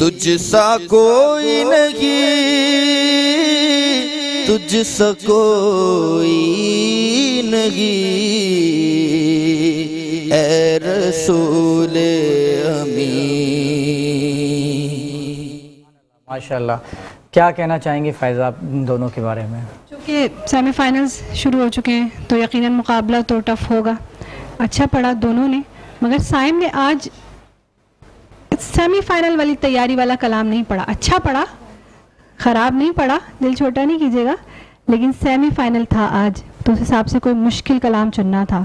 تجھ سا کوئی نہیں، تجھ سا کوئی نہیں، اے رسول امین۔ ماشاءاللہ، کیا کہنا چاہیں گے فائزہ آپ ان دونوں کے بارے میں؟ چونکہ سیمی فائنلز شروع ہو چکے ہیں تو یقیناً مقابلہ تو ٹف ہوگا. اچھا پڑھا دونوں نے، مگر سائم نے آج سیمی فائنل والی تیاری والا کلام نہیں پڑھا. اچھا پڑھا، خراب نہیں پڑھا، دل چھوٹا نہیں کیجیے گا، لیکن سیمی فائنل تھا آج تو اس حساب سے کوئی مشکل کلام چننا تھا.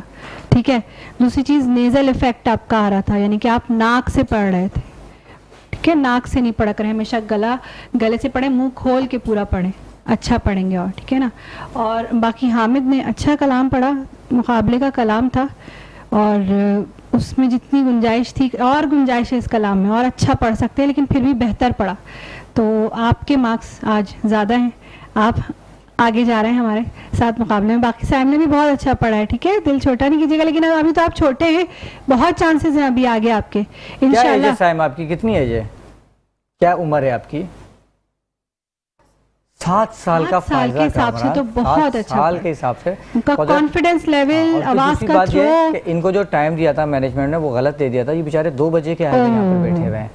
ٹھیک ہے. دوسری چیز نیزل افیکٹ آپ کا آ رہا تھا، یعنی کہ آپ ناک سے پڑھ رہے تھے. ٹھیک ہے، ناک سے نہیں پڑھا کریں، ہمیشہ گلے سے پڑھیں، منہ کھول کے پورا پڑھیں، اچھا پڑھیں گے. اور ٹھیک ہے نا. اور باقی حامد نے اچھا کلام پڑھا، مقابلے کا کلام تھا اور اس میں جتنی گنجائش تھی اور گنجائش ہے اس کلام میں، اور اچھا پڑھ سکتے ہیں، لیکن پھر بھی بہتر پڑھا. تو آپ کے مارکس آج زیادہ ہیں، آپ آگے جا رہے ہیں ہمارے ساتھ مقابلے میں. باقی سائم نے بھی بہت اچھا پڑھا ہے. ٹھیک ہے، دل چھوٹا نہیں کیجیے گا، لیکن ابھی تو آپ چھوٹے ہیں، بہت چانسز ہیں ابھی آگے آپ کے انشاءاللہ. کیا ایج ہے سائم آپ کی؟ کتنی ایج ہے؟ کیا عمر ہے آپ کی؟ 7 سال کا. 7 سال کے حساب سے تو بہت اچھا. 7 سال کے حساب سے ان کا کانفیڈنس لیول، آواز کا تھرو. ان کو جو ٹائم دیا تھا مینجمنٹ نے وہ غلط دے دیا تھا. یہ بیچارے 2 بجے کے آئے یہاں پر بیٹھے ہوئے ہیں،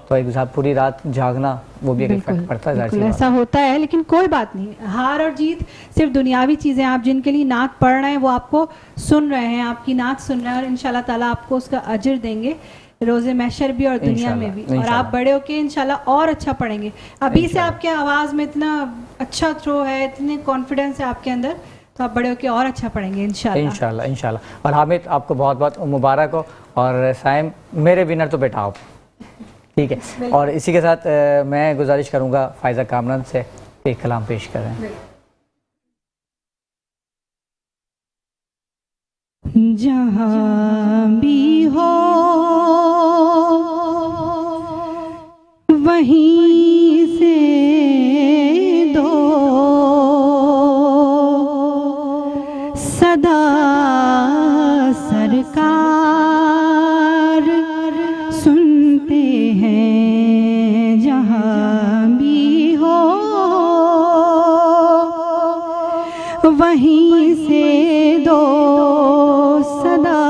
تو ایک صاحب پوری رات جاگنا وہ بھی ایک افیکٹ پڑتا ہے. بالکل ایسا ہوتا ہے، لیکن کوئی بات نہیں. ہار اور جیت صرف دنیاوی چیزیں. آپ جن کے لیے نعت پڑھ رہے ہیں وہ آپ کو سن رہے ہیں، آپ کی نعت سن رہے ہیں، اور انشاءاللہ تعالیٰ آپ کو اس کا اجر دیں گے روز محشر بھی اور دنیا میں بھی. اور آپ بڑے ہو کے انشاءاللہ اور اچھا پڑھیں گے. ابھی سے آپ کے آواز میں اتنا اچھا تھرو ہے، اتنے کانفیڈنس ہے آپ کے اندر، تو آپ بڑے ہو کے اور اچھا پڑھیں گے انشاءاللہ. انشاءاللہ. اور حامد آپ کو بہت بہت مبارک ہو، اور سائم میرے ونر تو بیٹا آپ. ٹھیک ہے. اور اسی کے ساتھ میں گزارش کروں گا فائزہ کامران سے ایک کلام پیش کریں. جہاں بھی ہو وہیں سے دو صدا سرکار سنتے ہیں. جہاں بھی ہو وہیں سے دو صدا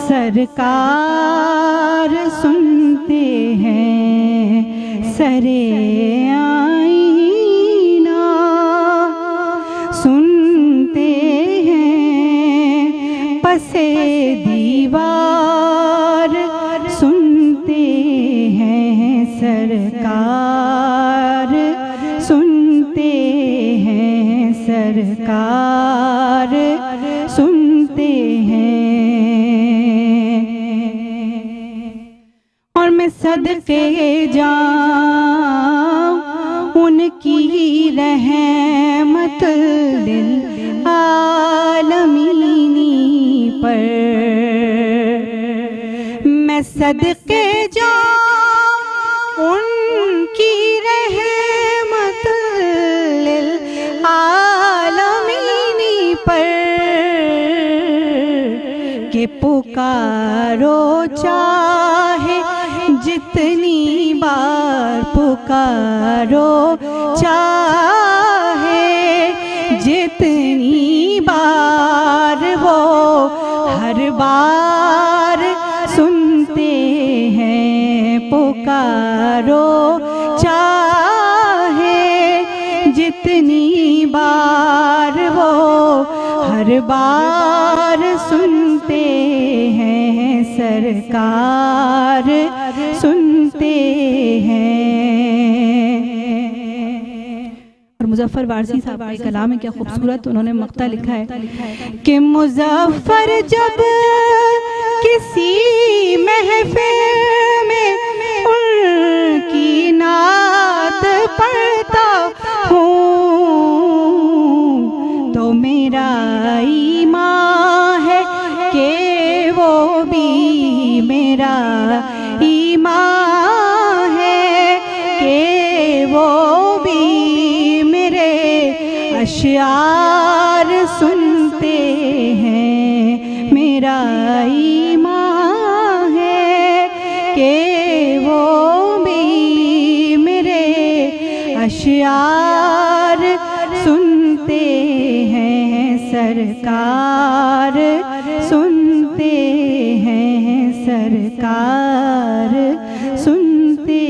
سرکار سنتے ہیں. سرے آئینہ سنتے ہیں، پسے دیوار سنتے ہیں. سرکار سنتے ہیں، سرکار سنتے ہیں. اور میں صدقے جاؤں ان کی رحمت للعالمین پر. میں صدقے جاؤں ان کی رحمت للعالمین پر، کہ پکارو چاہے جتنی بار پکارو، چاہے جتنی بار وہ ہر بار سنتے ہیں. پکارو چاہے جتنی بار وہ ہر بار سنتے ہیں. سرکار سنتے ہیں. اور مظفر وارثی صاحب کا کلام ہے، کیا خوبصورت انہوں نے مقطع لکھا ہے کہ مظفر جب کسی محفل میں ان کی نعت پڑھتا ہوں تو میرا ایمان ہے کہ وہ بھی میرا ایمان ہے کہ وہ بھی میرے اشعار سنتے ہیں. میرا ایمان ہے کہ وہ بھی شعار سنتے ہیں سرکار، سنتے ہیں سرکار، سنتے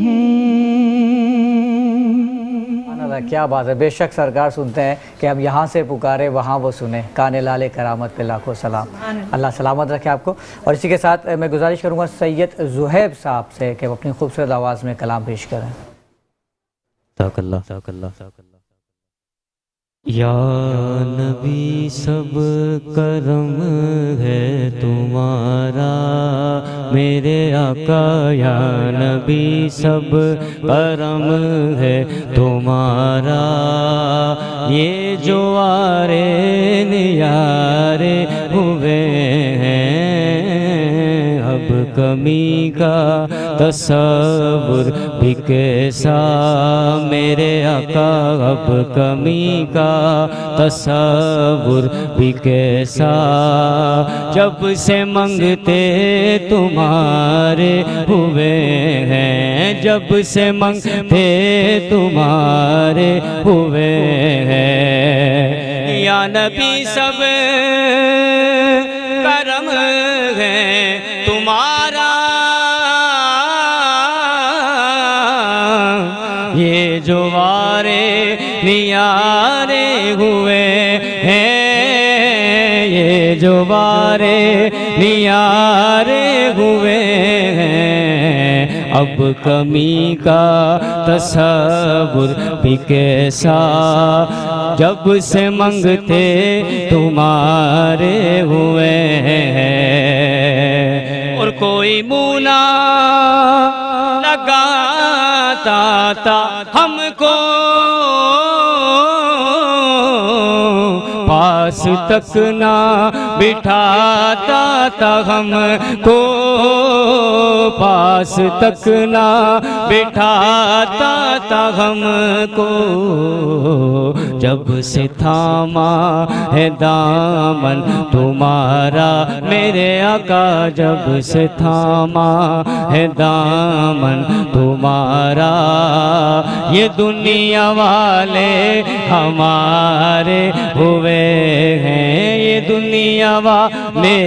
ہیں۔ کیا بات ہے، بے شک سرکار سنتے ہیں کہ ہم یہاں سے پکارے وہاں وہ سنیں۔ کانے لالے کرامت پہ لاکھوں سلام، اللہ سلامت رکھے آپ کو۔ اور اسی کے ساتھ میں گزارش کروں گا سید زہیب صاحب سے کہ وہ اپنی خوبصورت آواز میں کلام پیش کریں۔ جزاک اللہ۔ یا نبی سب کرم ہے تمہارا میرے آقا، یا نبی سب کرم ہے تمہارا، یہ جو آرے نیارے ہوئے ہیں، اب کمی کا تصور بھی کیسا میرے آقا، اب کمی کا تصور بھی کیسا، جب سے منگتے تمہارے ہوئے ہیں، جب سے منگتے تمہارے ہوئے ہیں، یا نبی سب کرم ہے تمہارا، یہ جو وارے نیارے ہوئے ہیں، یہ جو وارے نیارے ہوئے ہیں، اب کمی کا تصور بھی کیسا، جب سے منگتے تمہارے ہوئے ہیں، اور کوئی منہ نہ لگاتا تھا ہم کو، پاس تک نہ بٹھاتا تھا ہم کو، پاس تک نہ بٹھاتا تھا ہم کو، جب سے تھاما ہے دامن تمہارا میرے آقا، جب سے تھاما ہے دامن تمہارا، یہ دنیا والے ہمارے ہوئے ہیں، یہ دنیا والے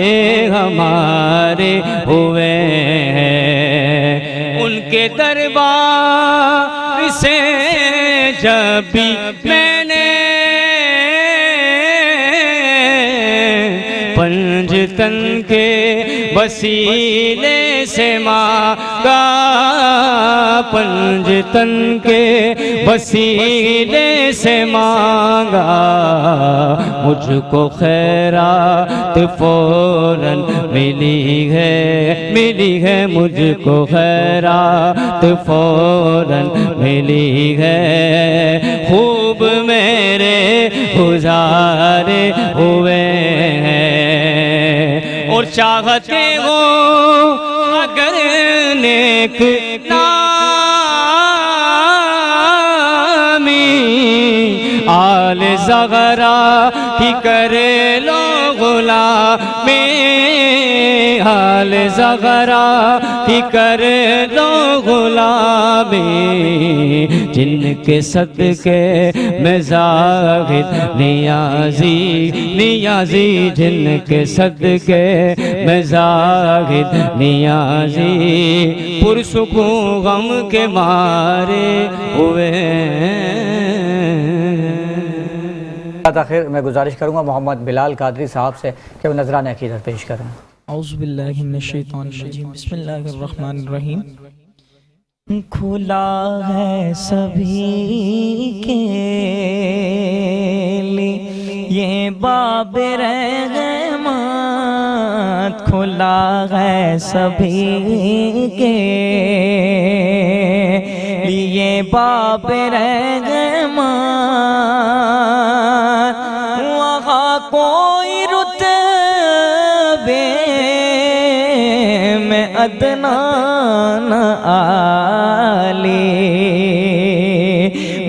ہمارے ہوئے ہیں، ان کے دربار سے جب بھی میں نے پنجتن کے وسیلے سے مانگا، پنجتن کے وسیلے سے مانگا، مجھ کو خیرات فوراً ملی ہے مجھ کو خیرات فوراً ملی ہے، خوب میرے گزارے ہوئے ہیں، اور چاہتے ہو اگر نیک نامی آل زغرا کی کرے لو غلامی، آل زغرا کی کرے لو غلامی، جن کے صدقے میں زاہد نیازی، جن کے صدقے میں زاہد نیازی، پرسکون غم کے مارے ہوئے ہیں۔ آخر میں گزارش کروں گا محمد بلال قادری صاحب سے کہ وہ نذرانہ عقیدت پیش کریں۔ اعوذ باللہ من الشیطان الرجیم، بسم اللہ الرحمن الرحیم۔ کھلا ہے سبھی کے لیے یہ باب رحمت، کھلا ہے سبھی کے لیے باب رحمت، وہاں کوئی رتبے میں ادنا نہ عالی،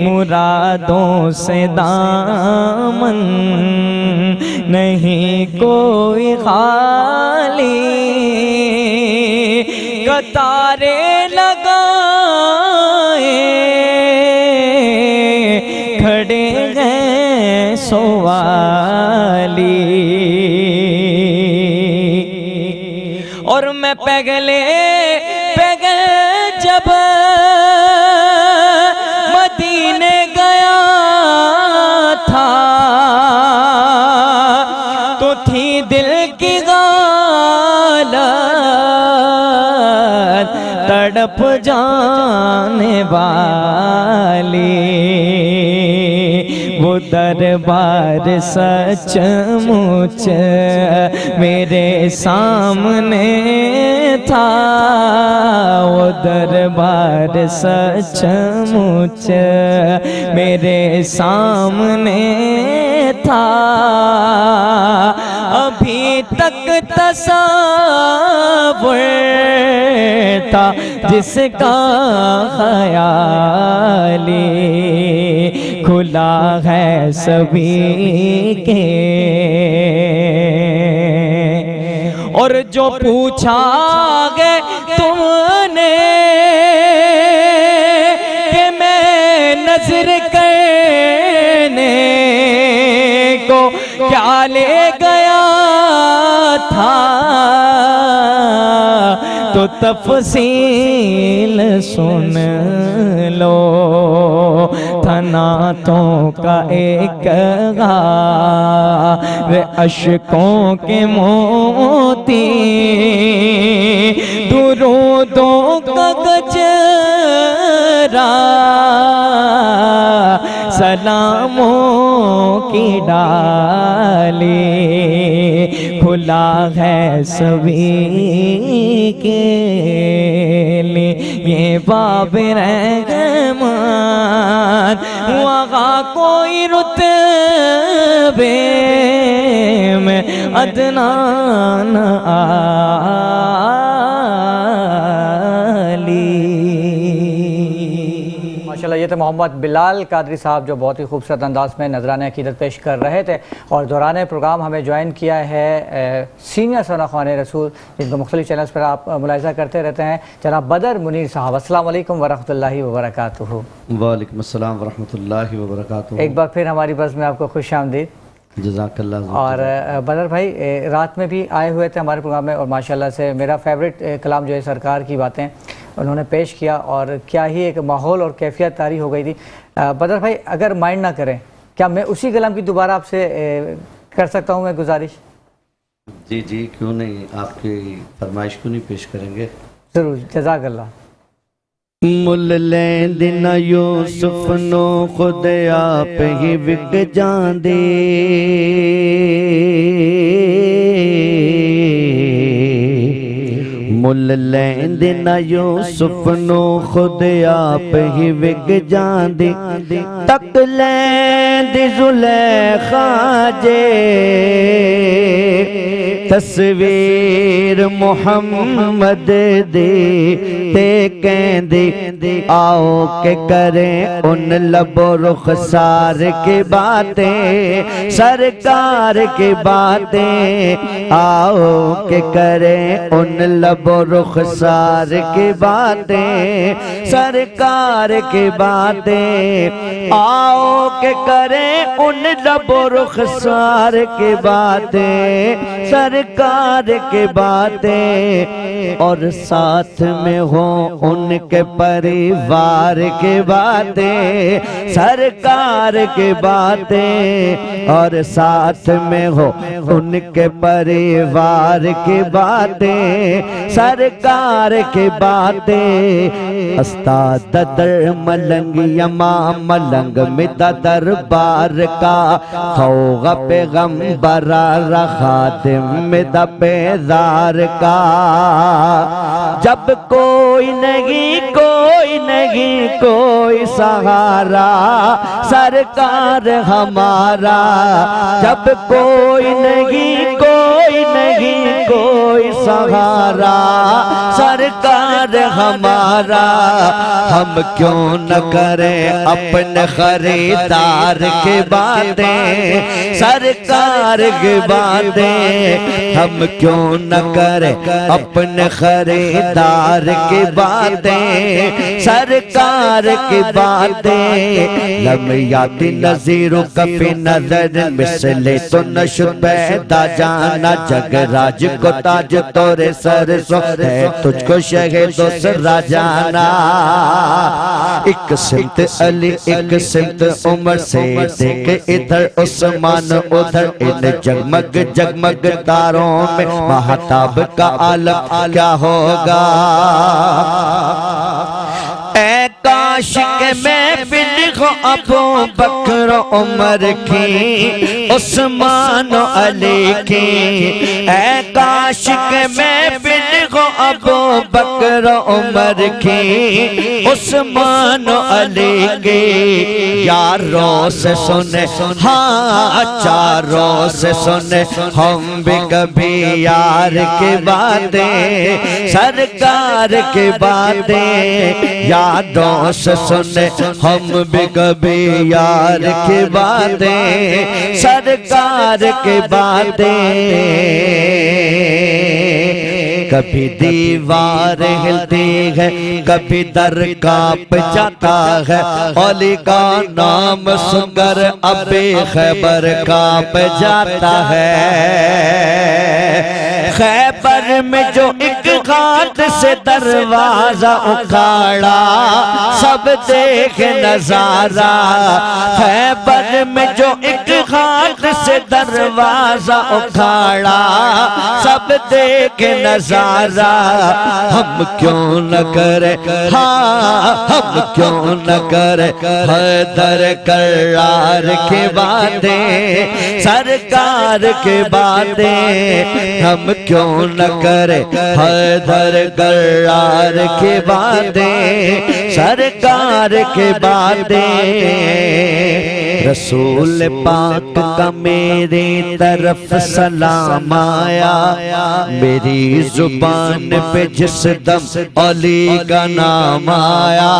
مرادوں سے دامن نہیں کوئی خالی، قطارے لگائے تڑپ جانے والی، وہ دربار سچ مچ میرے سامنے تھا، وہ دربار سچ مچ میرے سامنے تھا، ابھی تک تصور تھا جس کا خیالی، کھلا ہے سبھی کے، اور جو پوچھا گے تم نے کہ میں نظر کرنے کو کیا لے گیا تھا، تو تفصیل سن لو، تھناتوں کا ایک غار اشکوں کے موتی، درودوں کا گجرا سلاموں کی ڈالی، کھلا ہے سبھی کے لیے یہ باب رحمان، وہاں کوئی رتبے میں ادنا نہ ماشاءاللہ یہ تھے محمد بلال قادری صاحب، جو بہت ہی خوبصورت انداز میں نذرانہ عقیدت پیش کر رہے تھے، اور دوران پروگرام ہمیں جوائن کیا ہے سینئر ثنا خوان رسول، جن کو مختلف چینلز پر آپ ملاحظہ کرتے رہتے ہیں، جناب بدر منیر صاحب۔ السلام علیکم ورحمۃ اللہ وبرکاتہ۔ وعلیکم السلام ورحمۃ اللہ وبرکاتہ۔ ایک بار پھر ہماری بس میں آپ کو خوش آمدید۔ جزاک اللہ۔ اور بدر بھائی رات میں بھی آئے ہوئے تھے ہمارے پروگرام میں، اور ماشاءاللہ سے میرا فیوریٹ کلام جو ہے سرکار کی باتیں انہوں نے پیش کیا، اور کیا ہی ایک ماحول اور کیفیت طاری ہو گئی تھی۔ بدر بھائی اگر مائنڈ نہ کریں، کیا میں اسی کلام کی دوبارہ آپ سے کر سکتا ہوں میں گزارش؟ جی جی کیوں نہیں، آپ کی فرمائش کیوں نہیں پیش کریں گے؟ ضرور، جزاک اللہ۔ مل لیند نہ یوسف نو خود آپ ہی وک جاندے، مل لیند نہ یوسف نو خود آپ ہی وک جاندے، تک لیند زلیخا جے تصویر محمد دے تے کہندے، آؤ کہ کریں ان لب و رخسار کی باتیں، سرکار کی باتیں، آؤ کہ کریں ان لب و رخسار کی باتیں، سرکار کی باتیں، آؤ کہ کریں ان لب و رخسار کی باتیں، سرکار کی باتیں، اور ساتھ میں ہوں ان کے پریوار کی باتیں، سرکار کی باتیں، اور ساتھ میں ہو ان کے پریوار کی باتیں، سرکار کی باتیں، استاد در ملنگ یما ملنگ مدہ دربار کا، خوغ پیغمبر خاتم مدہ پیدار کا، جب کوئی نہیں کوئی نہیں کوئی سہارا سرکار ہمارا، جب کوئی نہیں کوئی نہیں کوئی سہارا سرکار ہمارا، ہم کیوں نہ کریں اپنے خریدار کی باتیں، سرکار کی باتیں، ہم کیوں نہ کریں اپنے خریدار کی باتیں، سرکار کی باتیں، لم یاتی نظیر کفی نظر مثل تو نشد پیدا جانا، جگ راج کو تاج تورے سر سو ہے تجھ کو شہد و سرا جانا، ایک سمت علی ایک سمت عمر سے دیکھ ادھر عثمان ادھر ان جگمگ جگمگ تاروں میں مہتاب کا عالم کیا ہوگا اے کاش کہ میں بن ہو ابو بکر عمر کی عثمان علی کی اے کاش کہ میں بن ہو ابو بکر عمر کی عثمان علی کی یاروں سے سنے ہاں چاروں سے سنے ہم بھی کبھی یار کی باتیں سرکار کی باتیں یادوں سے سنے ہم بھی کبھی یار کی باتیں سرکار کی باتیں کبھی دیوار ہلتی ہے کبھی در کانپ جاتا ہے علی کا نام سن کر ابی خیبر کانپ جاتا ہے خیبر میں جو ایک ہاتھ سے دروازہ اکھاڑا سب دیکھ نظارہ خیبر میں جو ایک ہاتھ سے دروازہ اکھاڑا سب دیکھ نظارہ ہم کیوں نہ کرے ہاں ہم کیوں نہ کرے حیدر کرار کی باتیں سرکار کی باتیں ہم کیوں نہ کرے حیدر کرار کی باتیں سرکار کی باتیں رسول پاک کا میری طرف سلام آیا میری زبان پہ جس دم علی کا نام آیا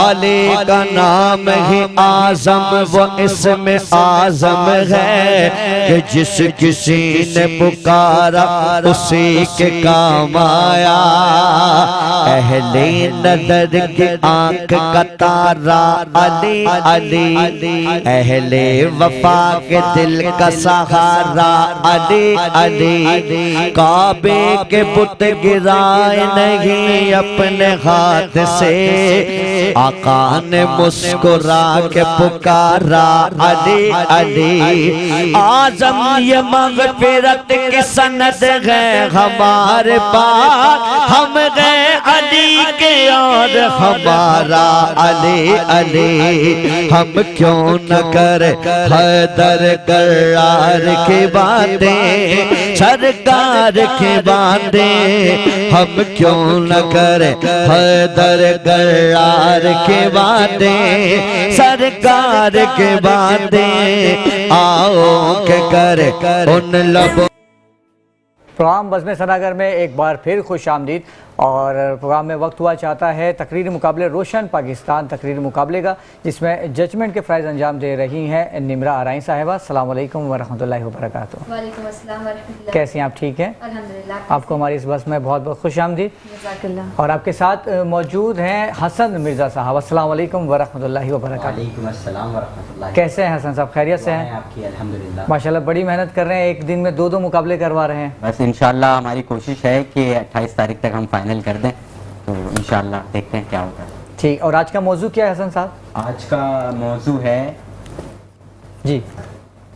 علی کا نام ہی اعظم وہ اسم اعظم ہے کہ جس کسی نے پکارا اسی کے کام آیا اہل نظر کی آنکھ کا تارا علی علی اہل وفا کے دل کا سہارا علی علی کعبے کے بت گرائے نہیں اپنے ہاتھ سے آقا نے مسکرا کے پکارا علی علی اعظم یہ مغفرت کی سند ہے ہمارے پاس ہم گئے علی کے اور ہمارا علی علی ہم کیوں نہ کرے حیدر کرار کی باتیں سرکار کی باتیں ہم کیوں نہ کرے حیدر کرار کی باتیں سرکار کی باتیں آؤ کہ کرے ان لبوں پروگرام بزم سناگر میں ایک بار پھر خوش آمدید اور پروگرام میں وقت ہوا چاہتا ہے تقریری مقابلے روشن پاکستان تقریری مقابلے کا جس میں ججمنٹ کے فرائض انجام دے رہی ہیں نمرہ آرائیں صاحبہ السلام علیکم ورحمۃ اللہ وبرکاتہ وعلیکم السلام ورحمۃ اللہ کیسی ہیں آپ ٹھیک ہیں الحمدللہ آپ کو ہماری اس بس میں بہت بہت خوش آمدید جزاک اللہ اور آپ کے ساتھ موجود ہیں حسن مرزا صاحب السلام علیکم ورحمۃ اللہ وبرکاتہ وعلیکم السلام ورحمۃ اللہ کیسے ہیں حسن صاحب خیریت سے ہیں آپ کی الحمدللہ ماشاءاللہ بڑی محنت کر رہے ہیں ایک دن میں دو مقابلے کروا رہے ہیں بس انشاءاللہ ہماری کوشش ہے کہ 28 تاریخ تک ہم فائنل کر دیں تو انشاءاللہ دیکھتے ہیں کیا ہوتا ہے ٹھیک اور آج کا موضوع کیا ہے حسن صاحب آج کا موضوع ہے جی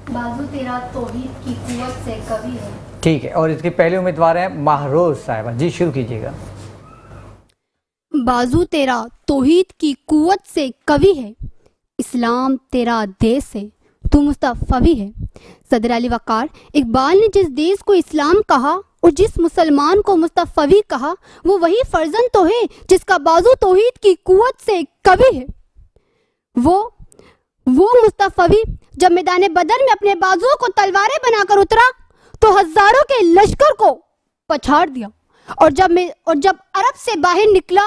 بازو تیرا توحید کی قوت سے کبھی ہے ٹھیک ہے اور اس کی پہلی امیدوار ہیں مہروز صاحبہ جی شروع کیجیے گا بازو تیرا توحید کی قوت سے قوی ہے اسلام تیرا دیس ہے تو مصطفی ہے صدر علی وقار اقبال نے جس دیس کو اسلام کہا اور جس مسلمان کو مصطفی کہا وہ وہی فرزند تو ہے جس کا بازو توحید کی قوت سے قوی ہے وہ مصطفی جب میدان بدر میں اپنے بازوؤں کو تلواریں بنا کر اترا تو ہزاروں کے لشکر کو پچھاڑ دیا اور جب عرب سے باہر نکلا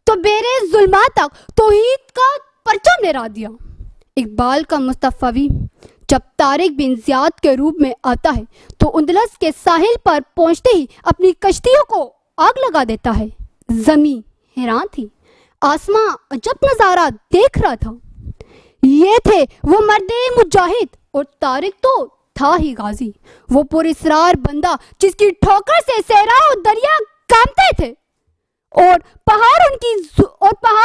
تو بیرے ظلمات تک توحید کا پرچم لہرا دیا اقبال کا مصطفی جب طارق بن زیاد کے روپ میں آتا ہے تو اندلس کے ساحل پر پہنچتے ہی اپنی کشتیوں کو آگ لگا دیتا ہے زمین حیران تھی آسمان عجب نظارہ دیکھ رہا تھا یہ تھے وہ مرد مجاہد اور طارق تو تھا ہی غازی وہ پراسرار بندہ جس کی ٹھوکر سے صحرا اور دریا کانپتے تھے اور پہاڑ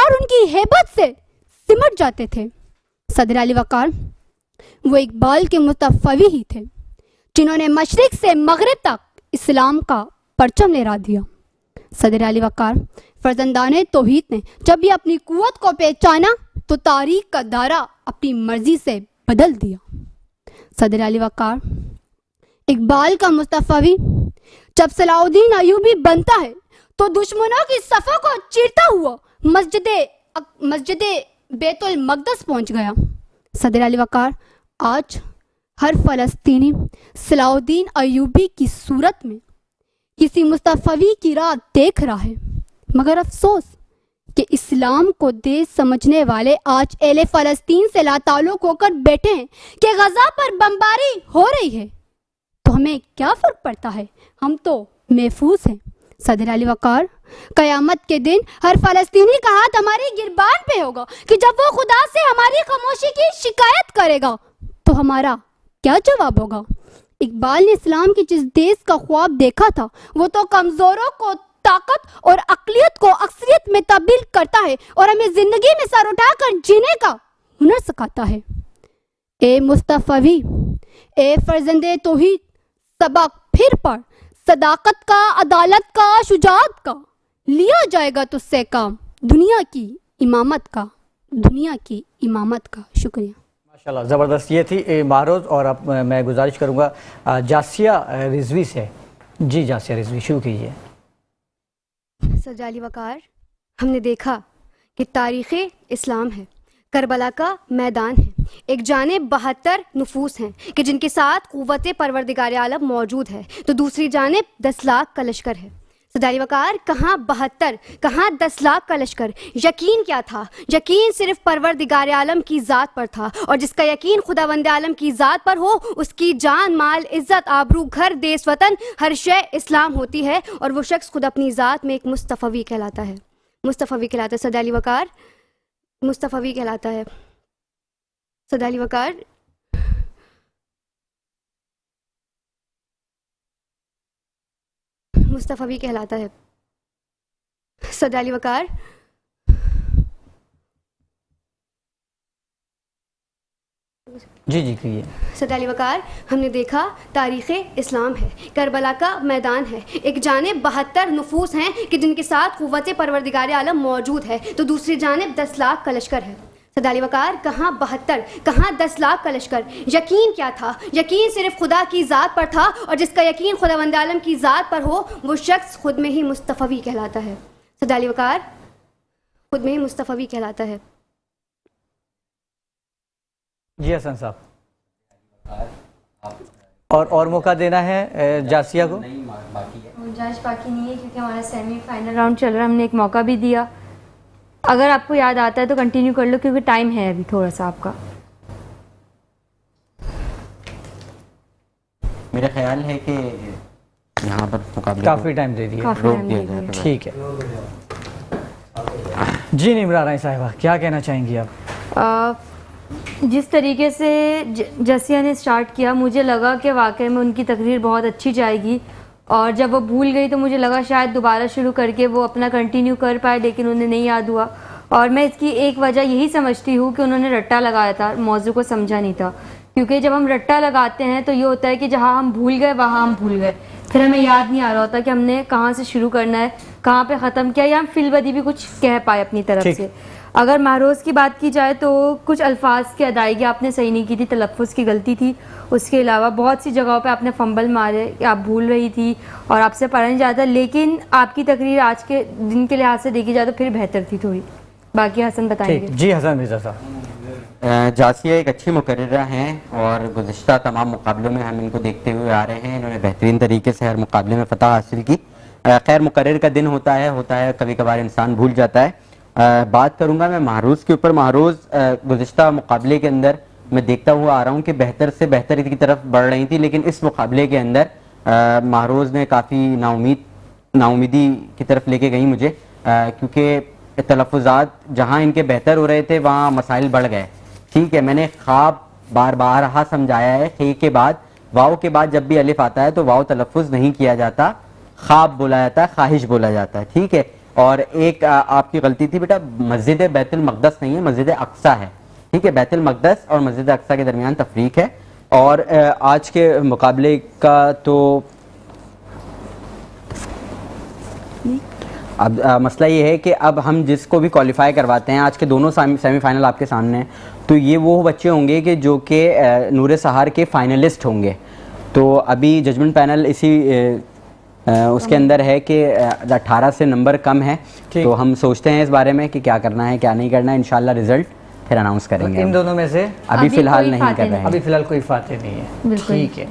ان ان کی ہیبت سے سمٹ جاتے تھے۔ صدر علی وقار وہ اقبال کے مصطفی ہی تھے جنہوں نے مشرق سے مغرب تک اسلام کا پرچم لہرا دیا۔ صدر علی وقار فرزندان توحید نے جب یہ اپنی قوت کو پہچانا تو تاریخ کا دائرہ اپنی مرضی سے بدل دیا۔ صدر علی وقار اقبال کا مصطفی جب صلاح الدین ایوبی بنتا ہے تو دشمنوں کی صفوں کو چیرتا ہوا مسجد بیت المقدس پہنچ گیا۔ صدر علی وقار آج ہر فلسطینی صلاح الدین ایوبی کی صورت میں کسی مصطفی کی راہ دیکھ رہا ہے، مگر افسوس کہ اسلام کو دیش سمجھنے والے آج اہل فلسطین سے لا تعلق ہو کر بیٹھے ہیں کہ غزہ پر بمباری ہو رہی ہے تو ہمیں کیا فرق پڑتا ہے، ہم تو محفوظ ہیں۔ صدر علی وقار قیامت کے دن ہر فلسطینی کا ہاتھ ہماری گربان پہ ہوگا کہ جب وہ خدا سے ہماری خاموشی کی شکایت کرے گا تو ہمارا کیا جواب ہوگا۔ اقبال نے اسلام کی جس دیش کا خواب دیکھا تھا وہ تو کمزوروں کو طاقت اور اقلیت کو اکثریت میں تبدیل کرتا ہے اور ہمیں زندگی میں سر اٹھا کر جینے کا ہنر سکھاتا ہے۔ اے مصطفی، اے فرزند توحید، سبق پھر پڑھ، صداقت کا، عدالت کا، شجاعت کا، لیا جائے گا تجھ سے کام دنیا کی امامت کا، دنیا کی امامت کا۔ شکریہ۔ ماشاءاللہ، زبردست۔ یہ تھی مہروز، اور اب میں گزارش کروں گا جاسیہ رضوی سے۔ جی جاسیہ رضوی، شروع کیجیے۔ صدر علی وقار، ہم نے دیکھا کہ تاریخ اسلام ہے، کربلا کا میدان ہے، ایک جانب 72 نفوس ہیں کہ جن کے ساتھ قوت پروردگار عالم موجود ہے تو دوسری جانب 10 لاکھ کا لشکر ہے۔ صدر علی وقار، کہاں 72 کہاں 10 لاکھ کا لشکر؟ یقین کیا تھا؟ یقین صرف پروردگار عالم کی ذات پر تھا، اور جس کا یقین خداوند عالم کی ذات پر ہو اس کی جان، مال، عزت، آبرو، گھر، دیس، وطن، ہر شے اسلام ہوتی ہے، اور وہ شخص خود اپنی ذات میں ایک مصطفی کہلاتا ہے۔ مصطفی کہلاتا ہے۔ صدر علی وقار مصطفی کہلاتا ہے۔ صدر علی وقار مصطفی کہلاتا ہے۔ صدر علی وقار جی جی کہیے۔ صدر علی وقار، ہم نے دیکھا تاریخ اسلام ہے، کربلا کا میدان ہے، ایک جانب 72 نفوس ہیں کہ جن کے ساتھ قوت پروردگار عالم موجود ہے تو دوسری جانب 10 لاکھ کا لشکر ہے۔ صدر علی وقار، کہاں 72 کہاں 10 لاکھ کا لشکر؟ یقین کیا تھا؟ یقین صرف خدا کی ذات پر تھا، اور جس کا یقین خداوند عالم کی ذات پر ہو وہ شخص خود میں ہی مصطفی کہلاتا ہے۔ صدر علی وقار خود میں ہی مصطفی کہلاتا ہے۔ جی حسن صاحب، اور موقع دینا ہے جاسیہ کو؟ گنجائش باقی نہیں ہے کیونکہ ہمارا سیمی فائنل راؤنڈ چل رہا ہے، ہم نے ایک موقع بھی دیا۔ اگر آپ کو یاد آتا ہے تو کنٹینیو کر لو کیونکہ ٹائم ہے ابھی تھوڑا سا آپ کا۔ میرا خیال ہے کہ یہاں پر مقابلہ کافی ٹائم دے دیا، ٹھیک ہے۔ جی نمرا رائے صاحبہ، کیا کہنا چاہیں گی آپ؟ جس طریقے سے جسیہ نے سٹارٹ کیا مجھے لگا کہ واقعی میں ان کی تقریر بہت اچھی جائے گی، اور جب وہ بھول گئی تو مجھے لگا شاید دوبارہ شروع کر کے وہ اپنا کنٹینیو کر پائے، لیکن انہیں نہیں یاد ہوا، اور میں اس کی ایک وجہ یہی سمجھتی ہوں کہ انہوں نے رٹا لگایا تھا، موضوع کو سمجھا نہیں تھا، کیونکہ جب ہم رٹا لگاتے ہیں تو یہ ہوتا ہے کہ جہاں ہم بھول گئے وہاں ہم بھول گئے، پھر ہمیں یاد نہیں آ رہا ہوتا کہ ہم نے کہاں سے شروع کرنا ہے، کہاں پہ ختم کیا، یا ہم فی البدی بھی کچھ کہہ پائے اپنی طرف سے۔ اگر مہروز کی بات کی جائے تو کچھ الفاظ کی ادائیگی آپ نے صحیح نہیں کی تھی، تلفظ کی غلطی تھی، اس کے علاوہ بہت سی جگہوں پہ آپ نے فمبل مارے کہ آپ بھول رہی تھی اور آپ سے پڑھا نہیں جاتا، لیکن آپ کی تقریر آج کے دن کے لحاظ سے دیکھی جائے تو پھر بہتر تھی تھوڑی۔ باقی حسن بتائیں گے۔ جی حسن مرزا صاحب۔ جاسیہ ایک اچھی مقررہ ہیں اور گزشتہ تمام مقابلوں میں ہم ان کو دیکھتے ہوئے آ رہے ہیں، انہوں نے بہترین طریقے سے ہر مقابلے میں فتح حاصل کی۔ خیر مقرر کا دن ہوتا ہے کبھی کبھار انسان بھول جاتا ہے۔ بات کروں گا میں مہروز کے اوپر۔ مہروز گزشتہ مقابلے کے اندر میں دیکھتا ہوا آ رہا ہوں کہ بہتر سے بہتر کی طرف بڑھ رہی تھی، لیکن اس مقابلے کے اندر مہروز نے کافی ناامیدی کی طرف لے کے گئی مجھے، کیونکہ تلفظات جہاں ان کے بہتر ہو رہے تھے وہاں مسائل بڑھ گئے۔ ٹھیک ہے، میں نے خواب بار سمجھایا ہے، خے کے بعد واؤ کے بعد جب بھی الف آتا ہے تو واؤ تلفظ نہیں کیا جاتا، خواب بولا جاتا ہے، خواہش بولا جاتا ہے۔ ٹھیک ہے، اور ایک آپ کی غلطی تھی بیٹا، مسجد بیت المقدس نہیں ہے، مسجد اقصیٰ ہے، ٹھیک ہے؟ بیت المقدس اور مسجد اقصیٰ کے درمیان تفریق ہے. اور آج کے مقابلے کا تو اب مسئلہ یہ ہے کہ اب ہم جس کو بھی کوالیفائی کرواتے ہیں، آج کے دونوں سیمی فائنل آپ کے سامنے ہیں، تو یہ وہ بچے ہوں گے کہ جو کہ نور سحار کے فائنلسٹ ہوں گے. تو ابھی ججمنٹ پینل اسی اس کے اندر ہے کہ 18 سے نمبر کم ہے، تو ہم سوچتے ہیں اس بارے میں کہ کیا کرنا ہے کیا نہیں کرنا ہے. انشاءاللہ رزلٹ پھر اناؤنس کریں گے. ان دونوں میں سے ابھی فی الحال نہیں کر رہے ہیں، ابھی فی الحال کوئی فاتح نہیں ہے. ٹھیک ہے،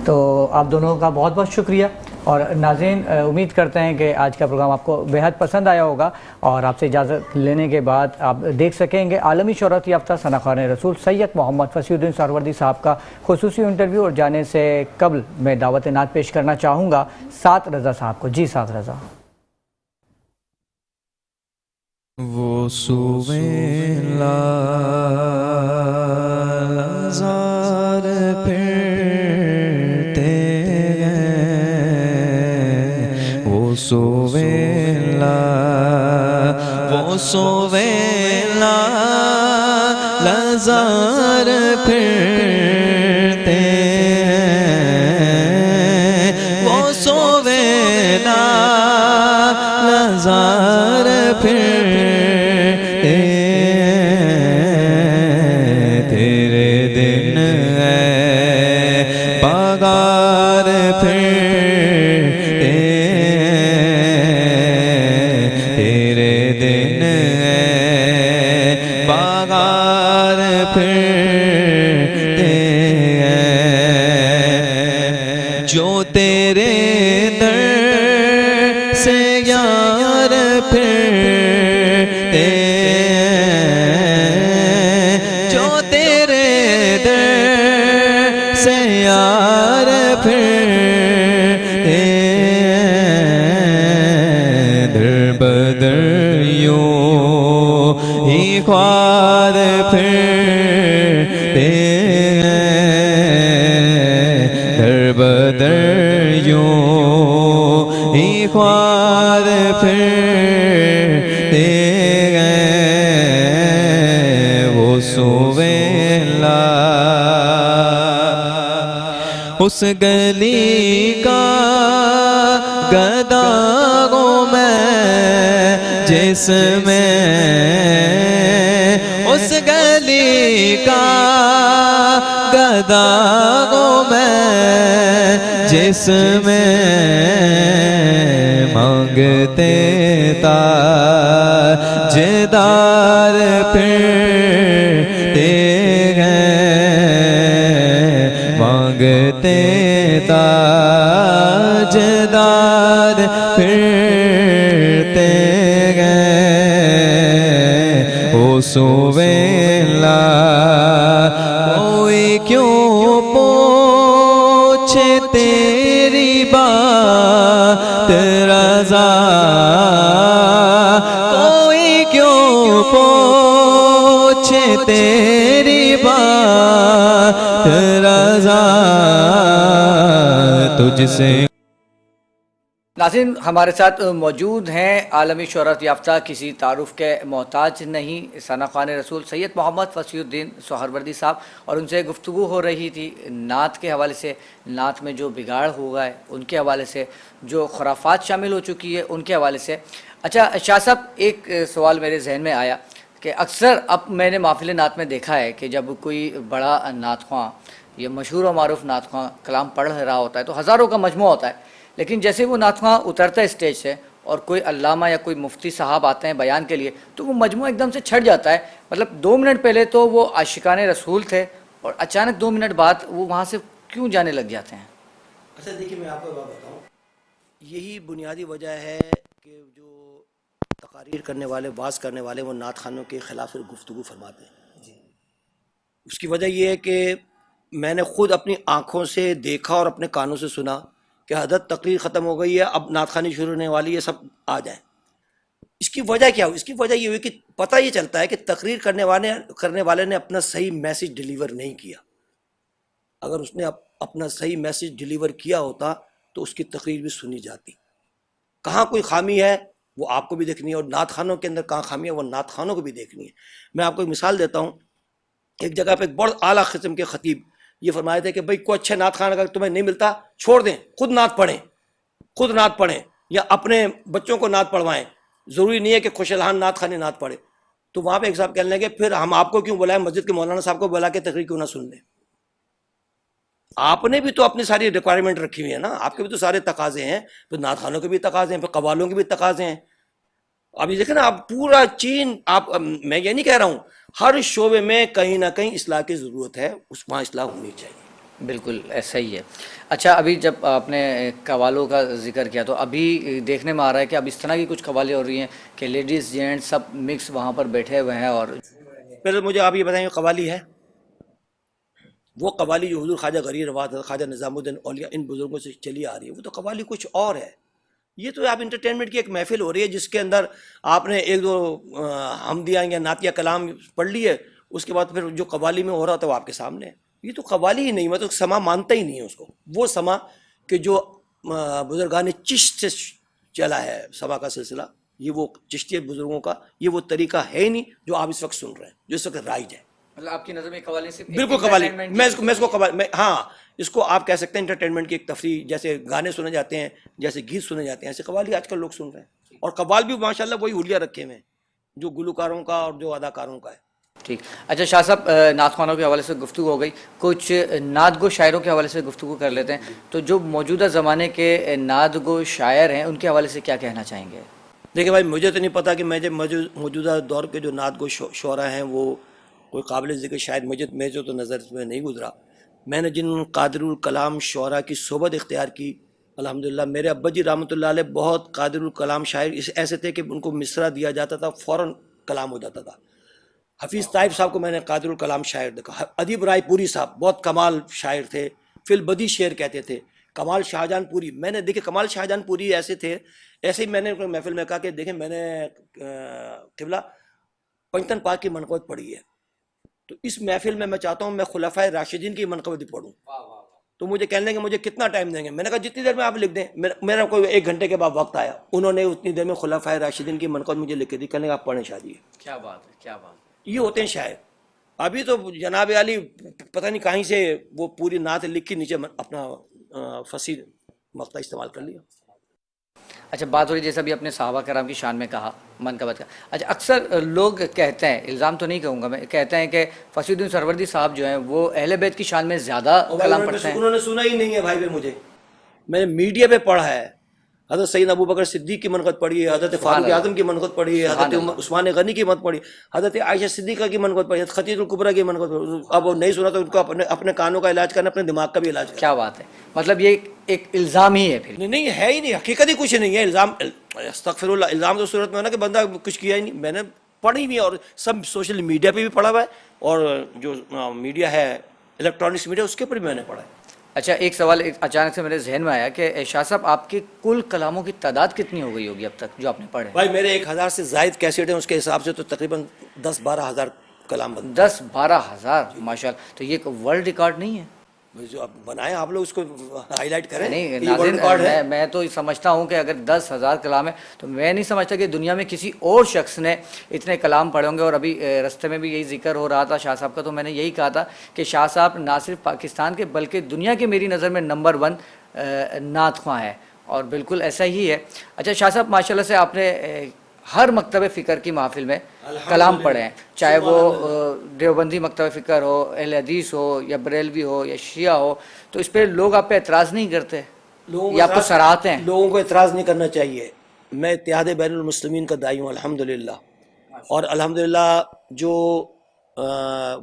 تو آپ دونوں کا بہت بہت شکریہ. اور ناظرین، امید کرتے ہیں کہ آج کا پروگرام آپ کو بہت پسند آیا ہوگا، اور آپ سے اجازت لینے کے بعد آپ دیکھ سکیں گے عالمی شہرت یافتہ ثنا خوان رسول سید محمد فصیح الدین سہروردی صاحب کا خصوصی انٹرویو. اور جانے سے قبل میں دعوت نعت پیش کرنا چاہوں گا سعد رضا صاحب کو. جی سعد رضا. وہ سویلا زار پھرتے گئے، وہ سویلا لزار پھرتے ہیں، وہ سویلا لزار پھرتے خوار پھرتے در بدر یوں ہی خوار پھرتے وہ سویلا اس گلی کا گدا گو میں جس میں اس گلی کا گدا گو میں جس میں مانگتے تاجدار پھرتے گئے، مانگتے تاجدار پھرتے گئے. وہ سویلا کوئی کیوں پوچھے تیری بات رضا، کوئی کیوں پوچھے تیری بات رضا، تجھ سے. ناظرین، ہمارے ساتھ موجود ہیں عالمی شہرت یافتہ، کسی تعارف کے محتاج نہیں، ثنا خوان رسول سید محمد فصیح الدین سہروردی صاحب، اور ان سے گفتگو ہو رہی تھی نعت کے حوالے سے، نعت میں جو بگاڑ ہوا ہے ان کے حوالے سے، جو خرافات شامل ہو چکی ہے ان کے حوالے سے. اچھا شاہ صاحب، ایک سوال میرے ذہن میں آیا کہ اکثر اب میں نے محفل نعت میں دیکھا ہے کہ جب کوئی بڑا نعت خواں یا مشہور و معروف نعت خواں کلام پڑھ رہا ہوتا ہے تو ہزاروں کا مجموعہ ہوتا ہے، لیکن جیسے وہ نعت خواں اترتا ہے اسٹیج سے اور کوئی علامہ یا کوئی مفتی صاحب آتے ہیں بیان کے لیے تو وہ مجموعہ ایک دم سے چھٹ جاتا ہے. مطلب 2 منٹ پہلے تو وہ عاشقان رسول تھے اور اچانک 2 منٹ بعد وہ وہاں سے کیوں جانے لگ جاتے ہیں؟ اچھا دیکھیے، میں آپ کو بات بتاؤں، یہی بنیادی وجہ ہے کہ جو تقاریر کرنے والے، واعظ کرنے والے، وہ نعت خوانوں کے خلاف گفتگو فرماتے ہیں. اس کی وجہ یہ ہے کہ میں نے خود اپنی آنکھوں سے دیکھا اور اپنے کانوں سے سنا کہ حضرت تقریر ختم ہو گئی ہے، اب نعت خوانی شروع ہونے والی ہے، سب آ جائیں. اس کی وجہ کیا ہوئی؟ اس کی وجہ یہ ہوئی کہ پتہ یہ چلتا ہے کہ تقریر کرنے والے نے اپنا صحیح میسیج ڈیلیور نہیں کیا. اگر اس نے اپنا صحیح میسیج ڈیلیور کیا ہوتا تو اس کی تقریر بھی سنی جاتی. کہاں کوئی خامی ہے وہ آپ کو بھی دیکھنی ہے، اور نعت خوانوں کے اندر کہاں خامیاں وہ نعت خوانوں کو بھی دیکھنی ہے. میں آپ کو ایک مثال دیتا ہوں. ایک جگہ پہ ایک بڑا اعلیٰ قسم کے خطیب یہ فرمائے تھے کہ بھائی کوئی اچھے نعت خوان اگر تمہیں نہیں ملتا چھوڑ دیں، خود نعت پڑھیں یا اپنے بچوں کو نعت پڑھوائیں، ضروری نہیں ہے کہ خوش الحان نعت خوانی نعت پڑھے. تو وہاں پہ ایک صاحب کہنے لگے پھر ہم آپ کو کیوں بلائیں، مسجد کے مولانا صاحب کو بلا کے تقریر کیوں نہ سن لیں؟ آپ نے بھی تو اپنی ساری ریکوائرمنٹ رکھی ہوئی ہے نا، آپ کے بھی تو سارے تقاضے ہیں، پھر نعت خوانوں کے بھی تقاضے ہیں، پھر قوالوں کے بھی تقاضے ہیں. ابھی دیکھیں نا آپ پورا چین، آپ میں یہ نہیں کہہ رہا ہوں، ہر شعبے میں کہیں نہ کہیں اصلاح کی ضرورت ہے، وہاں اصلاح ہونی چاہیے. بالکل ایسا ہی ہے. اچھا ابھی جب آپ نے قوالوں کا ذکر کیا تو ابھی دیکھنے میں آ رہا ہے کہ اب اس طرح کی کچھ قوالیں ہو رہی ہیں کہ لیڈیز جینٹس سب مکس وہاں پر بیٹھے ہوئے ہیں. اور پہلے مجھے آپ یہ بتائیں قوالی ہے، وہ قوالی جو حضور خواجہ غریب نواز، خواجہ نظام الدین اولیاء ان بزرگوں سے چلی آ رہی ہے، وہ تو قوالی کچھ اور ہے. یہ تو آپ انٹرٹینمنٹ کی ایک محفل ہو رہی ہے جس کے اندر آپ نے ایک دو حمدیہ یا نعتیہ کلام پڑھ لیے، اس کے بعد پھر جو قوالی میں ہو رہا تھا وہ آپ کے سامنے ہے. یہ تو قوالی ہی نہیں، میں تو سما مانتا ہی نہیں ہے اس کو. وہ سما کہ جو بزرگان چشت سے چلا ہے سما کا سلسلہ، یہ وہ چشتی بزرگوں کا یہ وہ طریقہ ہے ہی نہیں جو آپ اس وقت سن رہے ہیں، جو اس وقت رائج ہے. مطلب آپ کی نظر میں قوالی صرف بالکل قوالی، میں اس کو قوالی، ہاں اس کو آپ کہہ سکتے ہیں انٹرٹینمنٹ کی ایک تفریح، جیسے گانے سنے جاتے ہیں، جیسے گیت سنے جاتے ہیں، ایسے قوالی آج کل لوگ سن رہے ہیں. اور قوال بھی ماشاءاللہ وہی حلیہ رکھے ہوئے ہیں جو گلوکاروں کا اور جو اداکاروں کا ہے. ٹھیک. اچھا شاہ صاحب، نعت خوانوں کے حوالے سے گفتگو ہو گئی، کچھ نعت گو شاعروں کے حوالے سے گفتگو کر لیتے ہیں. تو جو موجودہ زمانے کے نعت گو شاعر ہیں ان کے حوالے سے کیا کہنا چاہیں گے؟ دیکھیں بھائی، مجھے تو نہیں پتا کہ میں موجودہ دور کے جو نعت گو شعراء ہیں وہ کوئی قابل ذکر شاید میں جو تو نظر میں نہیں گزرا. میں نے جن قادر الکلام شعراء کی صحبت اختیار کی، الحمدللہ میرے ابا جی رحمۃ اللہ علیہ بہت قادر الکلام شاعر ایسے تھے کہ ان کو مصرع دیا جاتا تھا فوراً کلام ہو جاتا تھا. حفیظ طائف صاحب کو میں نے قادر الکلام شاعر دیکھا. ادیب رائے پوری صاحب بہت کمال شاعر تھے، فی البدی شعر کہتے تھے. کمال شاہجہان پوری، میں نے دیکھے کمال شاہجہان پوری ایسے تھے، ایسے ہی میں نے محفل میں کہا کہ دیکھیں میں نے قبلہ پنجتن پاک کی منقبت پڑھی ہے، تو اس محفل میں میں چاہتا ہوں میں خلفائے راشدین کی منقبت بھی پڑھوں. تو مجھے کہنے لگے مجھے کتنا ٹائم دیں گے؟ میں نے کہا جتنی دیر میں آپ لکھ دیں. میرا کوئی 1 گھنٹے کے بعد وقت آیا، انہوں نے اتنی دیر میں خلفائے راشدین کی منقبت مجھے لکھ کے دی. کہنے لگے آپ پڑھیں شادی. کیا بات ہے، کیا بات ہے. یہ ہوتے ہیں شاعر. ابھی تو جناب علی پتہ نہیں کہیں سے وہ پوری نعت لکھ کے نیچے اپنا فصیح مقطع استعمال کر لیا. اچھا بات ہو رہی جیسا بھی اپنے صحابہ کرام کی شان میں کہا، منقبت کا. اچھا اکثر لوگ کہتے ہیں، الزام تو نہیں کہوں گا میں، کہتے ہیں کہ فصیح الدین سروردی صاحب جو ہیں وہ اہل بیت کی شان میں زیادہ کلام پڑھتے ہیں. انہوں نے سنا ہی نہیں ہے بھائی. مجھے میں نے میڈیا پہ پڑھا ہے، حضرت سیدنا ابو بکر صدیق کی منقبت پڑھی ہے، حضرت فاروق اعظم کی منقبت پڑھی ہے، حضرت عثمان غنی کی منقبت پڑھی، حضرت عائشہ صدیقہ کی منقبت پڑھی، خدیجہ الکبریٰ کی منقبت پڑھی. اب وہ نہیں سنا تو ان کو اپنے کانوں کا علاج کرنا، اپنے دماغ کا بھی علاج کرنا. کیا بات ہے. مطلب یہ ایک الزام ہی ہے پھر؟ نہیں ہے ہی نہیں، حقیقت ہی کچھ نہیں ہے. الزام استغفر اللہ، الزام تو صورت میں ہونا کہ بندہ کچھ کیا ہی نہیں. میں نے پڑھی ہوئی ہے اور سب سوشل میڈیا پہ بھی پڑھا ہوا ہے، اور جو میڈیا ہے الیکٹرانکس میڈیا اس کے اوپر بھی میں نے پڑھا ہے. اچھا ایک سوال اچانک سے میرے ذہن میں آیا کہ شاہ صاحب آپ کی کل کلاموں کی تعداد کتنی ہو گئی ہوگی اب تک جو آپ نے پڑھے؟ بھائی میرے 1000 سے زائد کیسٹ ہیں، اس کے حساب سے تو تقریباً 10-12 ہزار کلام بنتے. 10-12 ہزار، ماشاء اللہ. تو یہ ایک ورلڈ ریکارڈ نہیں ہے جو آپ بنائیں، آپ لوگ اس کو ہائی لائٹ کریں. نہیں ناظرین، میں تو سمجھتا ہوں کہ اگر 10,000 کلام ہے تو میں نہیں سمجھتا کہ دنیا میں کسی اور شخص نے اتنے کلام پڑھے ہوں گے. اور ابھی رستے میں بھی یہی ذکر ہو رہا تھا شاہ صاحب کا، تو میں نے یہی کہا تھا کہ شاہ صاحب نہ صرف پاکستان کے بلکہ دنیا کے میری نظر میں نمبر 1 نعت خواں ہے، اور بالکل ایسا ہی ہے. اچھا شاہ صاحب ماشاءاللہ سے آپ نے ہر مکتب فکر کی محفل میں کلام پڑھے ہیں، چاہے وہ دیوبندی مکتب فکر ہو، اہل حدیث ہو، یا بریلوی ہو، یا شیعہ ہو، تو اس پہ لوگ آپ پہ اعتراض نہیں کرتے یا آپ کو سراہتے ہیں؟ لوگوں کو اعتراض نہیں کرنا چاہیے. میں اتحاد بین المسلمین کا داعی ہوں الحمدللہ، اور الحمدللہ جو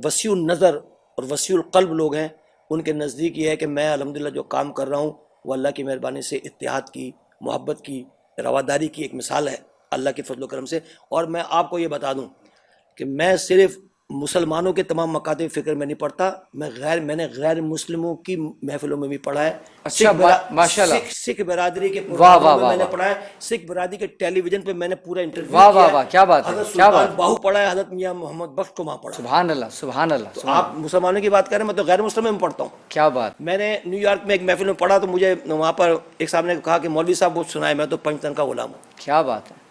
وسیع النظر اور وسیع القلب لوگ ہیں ان کے نزدیک یہ ہے کہ میں الحمدللہ جو کام کر رہا ہوں وہ اللہ کی مہربانی سے اتحاد کی، محبت کی، رواداری کی ایک مثال ہے اللہ کے فضل و کرم سے. اور میں آپ کو یہ بتا دوں کہ میں صرف مسلمانوں کے تمام مکاتب فکر میں نہیں پڑھتا، میں نے غیر مسلموں کی محفلوں میں بھی پڑھا ہے. اچھا ماشاءاللہ. سکھ برادری کے پروگراموں میں میں نے پڑھا ہے، سکھ برادری کے ٹیلی ویژن پہ میں نے پورا انٹرویو کیا ہے. واہ واہ کیا بات ہے، حضرت کیا بات. سلطان باہو پڑھا ہے، حضرت میاں محمد بخش کو وہاں پڑھا. سبحان اللہ سبحان اللہ. آپ مسلمانوں کی بات کریں، میں تو غیر مسلم میں پڑھتا ہوں. کیا بات. میں نے نیو یارک میں ایک محفل میں پڑھا تو مجھے وہاں پر ایک صاحب نے کہا کہ مولوی صاحب وہ سنائے، میں تو پنجتن کا غلام ہوں. کیا بات ہے.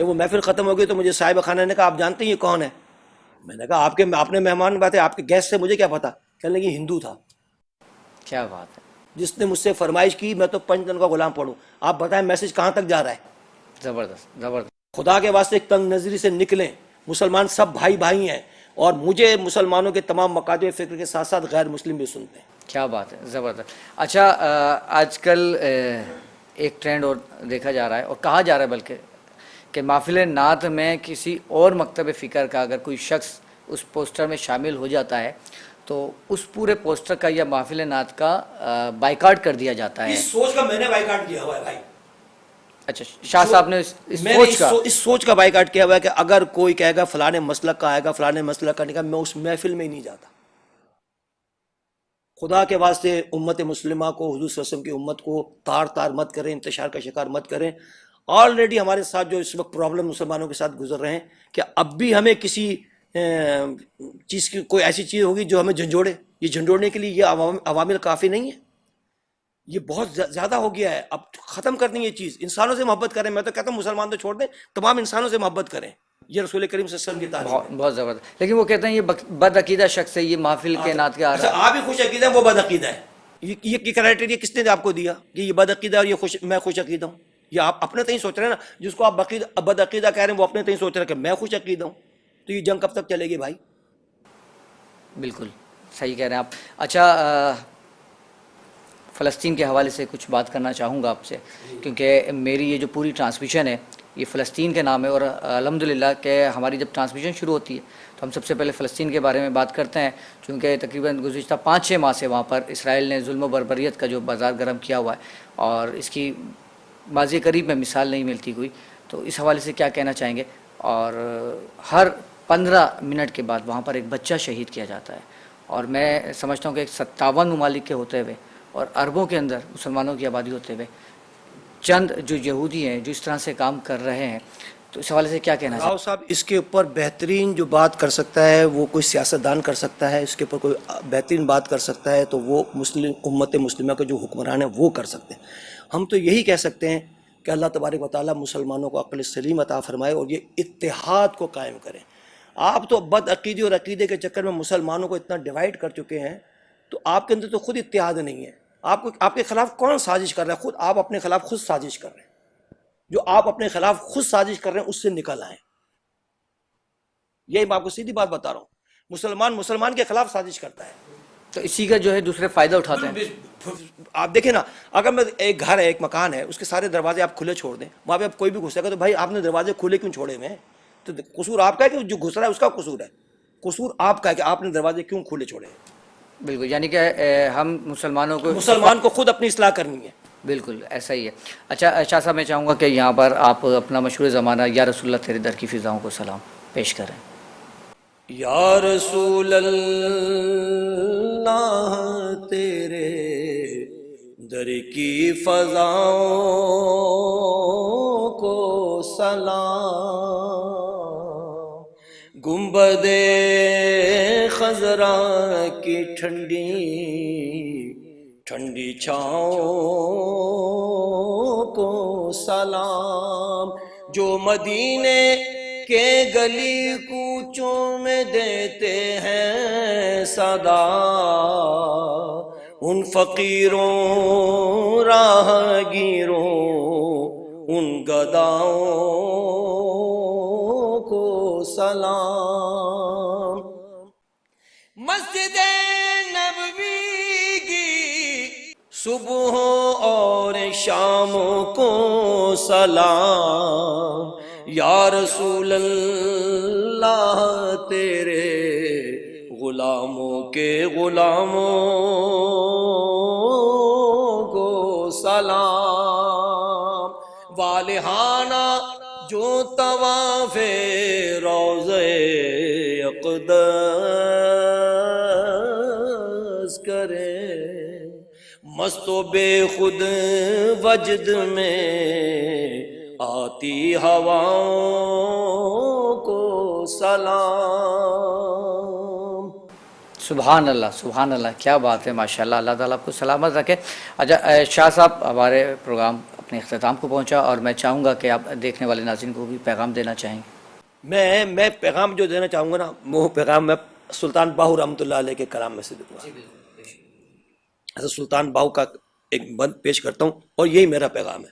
جب وہ محفل ختم ہو گئی تو مجھے صاحب خانہ نے کہا آپ جانتے ہیں یہ کون ہے؟ میں نے کہا آپ نے مہمان بات ہے، آپ کے گیسٹ سے مجھے کیا پتا؟ کہنے لگی ہندو تھا. کیا بات ہے. جس نے مجھ سے فرمائش کی میں تو 5 دن کا غلام پڑھوں. آپ بتائیں میسج کہاں تک جا رہا ہے؟ زبردست زبردست. خدا کے واسطے ایک تنگ نظری سے نکلیں. مسلمان سب بھائی بھائی ہیں، اور مجھے مسلمانوں کے تمام مکاتب فکر کے ساتھ ساتھ غیر مسلم بھی سنتے ہیں. کیا بات ہے، زبردست. اچھا آج کل ایک ٹرینڈ اور دیکھا جا رہا ہے اور کہا جا رہا ہے بلکہ کہ محفل نعت میں کسی اور مکتب فکر کا اگر کوئی شخص اس پوسٹر میں شامل ہو جاتا ہے تو اس پورے پوسٹر کا یا محفل نعت کا بائیکاٹ کر دیا جاتا ہے. اس سوچ کا میں نے بائیکاٹ کیا ہوا ہے بھائی. اچھا شاہ صاحب نے اس سوچ کا بائیکاٹ کیا ہوا ہے کہ اگر کوئی کہے گا فلانے مسلک کا آئے گا فلانے مسلک کا نہیں گا، میں اس محفل میں ہی نہیں جاتا. خدا کے واسطے امت مسلمہ کو، حضور صلی اللہ علیہ وسلم کی امت کو تار تار مت کریں، انتشار کا شکار مت کریں. آلریڈی ہمارے ساتھ جو اس وقت پرابلم مسلمانوں کے ساتھ گزر رہے ہیں کہ اب بھی ہمیں کسی چیز کی کوئی ایسی چیز ہوگی جو ہمیں جھنجھوڑے. یہ جھنجھوڑنے کے لیے یہ عوامل کافی نہیں ہے، یہ بہت زیادہ ہو گیا ہے. اب ختم کر دیں یہ چیز، انسانوں سے محبت کریں. میں تو کہتا ہوں مسلمان تو چھوڑ دیں، تمام انسانوں سے محبت کریں. یہ رسول کریم صلی اللہ علیہ وسلم کی تعلیم ہے. بہت زبردست. لیکن وہ کہتے ہیں یہ بد عقیدہ شخص ہے، یہ محفل کے نعت کے آ رہا ہے. آپ بھی خوش عقیدہ ہیں، وہ بد عقیدہ ہے. یہ کرائٹیریا کس نے آپ کو دیا کہ یہ بد عقیدہ اور یہ میں خوش عقیدہ ہوں؟ یہ آپ اپنے تئیں سوچ رہے ہیں نا. جس کو آپ بد عقیدہ کہہ رہے ہیں وہ اپنے تئیں سوچ رہے ہیں کہ میں خوش عقیدہ ہوں. تو یہ جنگ کب تک چلے گی بھائی؟ بالکل صحیح کہہ رہے ہیں آپ. اچھا فلسطین کے حوالے سے کچھ بات کرنا چاہوں گا آپ سے، کیونکہ میری یہ جو پوری ٹرانسمیشن ہے یہ فلسطین کے نام ہے، اور الحمدللہ کہ ہماری جب ٹرانسمیشن شروع ہوتی ہے تو ہم سب سے پہلے فلسطین کے بارے میں بات کرتے ہیں، چونکہ تقریباً گزشتہ 5-6 ماہ سے وہاں پر اسرائیل نے ظلم و بربریت کا جو بازار گرم کیا ہوا ہے اور اس کی ماضی قریب میں مثال نہیں ملتی کوئی. تو اس حوالے سے کیا کہنا چاہیں گے؟ اور ہر 15 منٹ کے بعد وہاں پر ایک بچہ شہید کیا جاتا ہے، اور میں سمجھتا ہوں کہ 57 ممالک کے ہوتے ہوئے اور اربوں کے اندر مسلمانوں کی آبادی ہوتے ہوئے چند جو یہودی ہیں جو اس طرح سے کام کر رہے ہیں، تو اس حوالے سے کیا کہنا چاہیے؟ راؤ صاحب اس کے اوپر بہترین جو بات کر سکتا ہے وہ کوئی سیاستدان کر سکتا ہے. اس کے اوپر کوئی بہترین بات کر سکتا ہے تو وہ امت مسلمہ کے جو حکمران ہیں وہ کر سکتے ہیں. ہم تو یہی کہہ سکتے ہیں کہ اللہ تبارک و تعالیٰ مسلمانوں کو عقل سلیم عطا فرمائے اور یہ اتحاد کو قائم کریں. آپ تو بد عقیدے اور عقیدے کے چکر میں مسلمانوں کو اتنا ڈیوائیڈ کر چکے ہیں، تو آپ کے اندر تو خود اتحاد نہیں ہے. آپ کے خلاف کون سازش کر رہا ہے؟ خود آپ اپنے خلاف خود سازش کر رہے ہیں. جو آپ اپنے خلاف خود سازش کر رہے ہیں اس سے نکل آئیں. یہی میں آپ کو سیدھی بات بتا رہا ہوں. مسلمان کے خلاف سازش کرتا ہے تو اسی کا جو ہے دوسرے فائدہ اٹھاتے ہیں. آپ دیکھیں نا، اگر میں ایک گھر ہے، ایک مکان ہے، اس کے سارے دروازے آپ کھلے چھوڑ دیں، وہاں پہ آپ کوئی بھی گھسے گا تو بھائی آپ نے دروازے کھلے کیوں چھوڑے ہوئے ہیں؟ تو قصور آپ کا ہے کہ جو گھس رہا ہے اس کا قصور ہے؟ قصور آپ کا ہے کہ آپ نے دروازے کیوں کھلے چھوڑے ہیں. بالکل، یعنی کہ ہم مسلمان کو خود اپنی اصلاح کرنی ہے. بالکل ایسا ہی ہے. اچھا شاہ صاحب میں چاہوں گا کہ یہاں پر آپ اپنا مشہور زمانہ یا رسول اللہ تیرے در کی فضاؤں کو سلام پیش کریں. یا رسول اللہ تیرے در کی فضاؤں کو سلام، گنبد خضرا کی ٹھنڈی ٹھنڈی چھاؤں کو سلام، جو مدینے کے گلی کوچوں میں دیتے ہیں صدا، ان فقیروں راہ گیروں ان گداؤں کو سلام. مسجد نبوی کی صبح اور شام کو سلام، یا رسول اللہ تیرے غلاموں کے غلاموں کو سلام، والہانہ جو طواف روضہ اقدس کرے، مست و بے خود وجد میں آتی ہواؤں کو سلام. سبحان اللہ، کیا بات ہے، ماشاءاللہ. اللہ تعالیٰ آپ کو سلامت رکھے. اچھا شاہ صاحب، ہمارے پروگرام اپنے اختتام کو پہنچا، اور میں چاہوں گا کہ آپ دیکھنے والے ناظرین کو بھی پیغام دینا چاہیں گے۔ میں پیغام جو دینا چاہوں گا نا، وہ پیغام میں سلطان باہو رحمۃ اللہ علیہ کے کلام میں سے دوں گا۔ حضرت سلطان باہو کا ایک بند پیش کرتا ہوں، اور یہی میرا پیغام ہے۔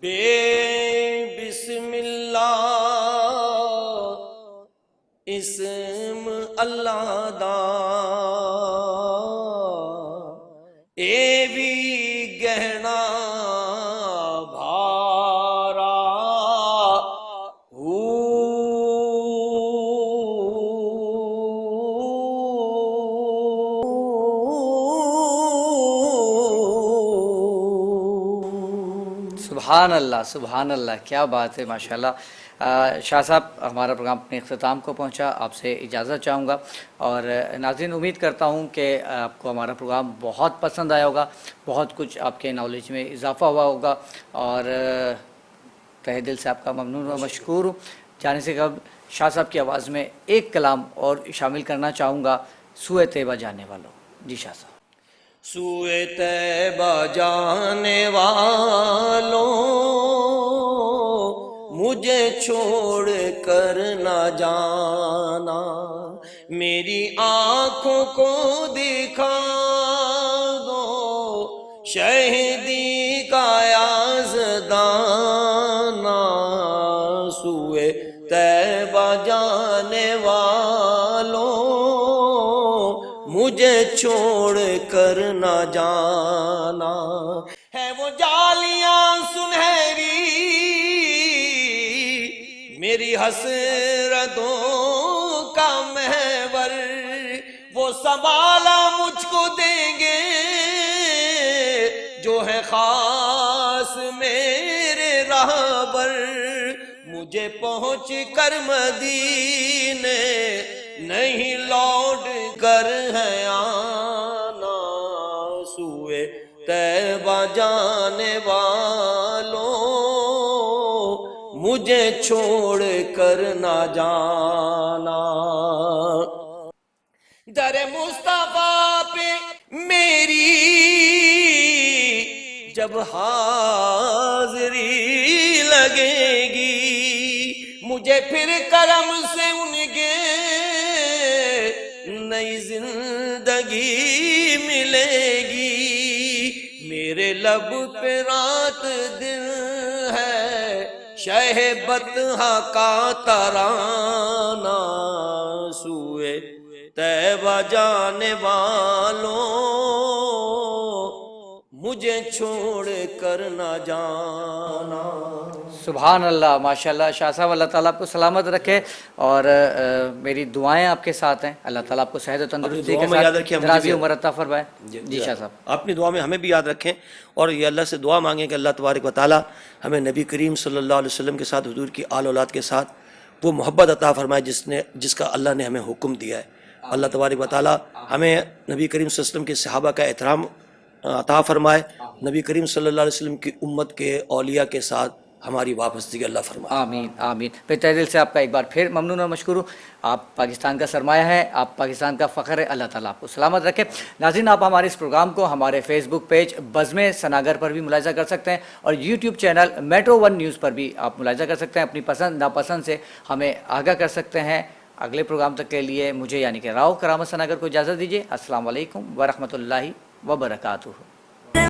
بے بسم اللہ اسم اللہ دا اے بھی گہنا بھارا سبحان اللہ، سبحان اللہ، کیا بات ہے، ماشاءاللہ۔ شاہ صاحب، ہمارا پروگرام اپنے اختتام کو پہنچا، آپ سے اجازت چاہوں گا، اور ناظرین امید کرتا ہوں کہ آپ کو ہمارا پروگرام بہت پسند آیا ہوگا، بہت کچھ آپ کے نالج میں اضافہ ہوا ہوگا، اور تہہ دل سے آپ کا ممنون و مشکور ہوں۔ جانے سے قبل شاہ صاحب کی آواز میں ایک کلام اور شامل کرنا چاہوں گا، سوئے طیبہ جانے والوں۔ جی شاہ صاحب۔ سوئے طیبہ جانے والوں مجھے چھوڑ کر نہ جانا، میری آنکھوں کو دکھا دو شہیدی کا یازدانہ، سوئے طیبہ جانے والوں مجھے چھوڑ کر نہ جانا، ہے وہ جالیاں سنہری میری حسرتوں کا محور، وہ سنبھالا مجھ کو دیں گے جو ہے خاص میرے راہبر، مجھے پہنچ کر مدینے نہیں لوٹ کر ہے آنا، سوئے طیبہ جانے والوں مجھے چھوڑ کر نہ جانا، در مصطفیٰ پہ میری جب حاضری لگے گی، مجھے پھر کرم سے ان کے نئی زندگی ملے گی، میرے لب پہ رات دن ہے شہ بطحا کا ترانہ، سوئے طیبہ جانے والوں مجھے چھوڑ کر نہ جانا۔ سبحان اللہ، ماشاءاللہ شاہ صاحب، اللہ تعالیٰ آپ کو سلامت رکھے، اور میری دعائیں آپ کے ساتھ ہیں، اللہ تعالیٰ آپ کو صحت و تندرستی کے ساتھ دراز عمر عطا فرمائے۔ جی شاہ صاحب، اپنی دعا میں ہمیں بھی یاد رکھیں، اور یہ اللہ سے دعا مانگیں کہ اللہ تبارک و تعالیٰ ہمیں نبی کریم صلی اللہ علیہ وسلم کے ساتھ، حضور کی آل اولاد کے ساتھ وہ محبت عطا فرمائے جس کا اللہ نے ہمیں حکم دیا ہے۔ اللہ تبارک و تعالیٰ ہمیں نبی کریم صلی اللہ علیہ وسلم کے صحابہ کا احترام عطا فرمائے، نبی کریم صلی اللہ علیہ وسلم کی امت کے اولیاء کے ساتھ ہماری وابستگی اللہ فرمائے۔ آمین آمین۔ پھر تہہ دل سے آپ کا ایک بار پھر ممنون اور مشکور ہوں، آپ پاکستان کا سرمایہ ہیں، آپ پاکستان کا فخر ہے، اللہ تعالیٰ آپ کو سلامت رکھے۔ ناظرین، آپ ہمارے اس پروگرام کو ہمارے فیس بک پیج بزم سناگر پر بھی ملاحظہ کر سکتے ہیں، اور YouTube channel Metro One News پر بھی آپ ملاحظہ کر سکتے ہیں، اپنی پسند ناپسند سے ہمیں آگاہ کر سکتے ہیں۔ اگلے پروگرام تک کے لیے مجھے یعنی کہ راؤ کرامت سناگر کو اجازت دیجیے۔ السلام علیکم ورحمۃ اللہ وبرکاتہ۔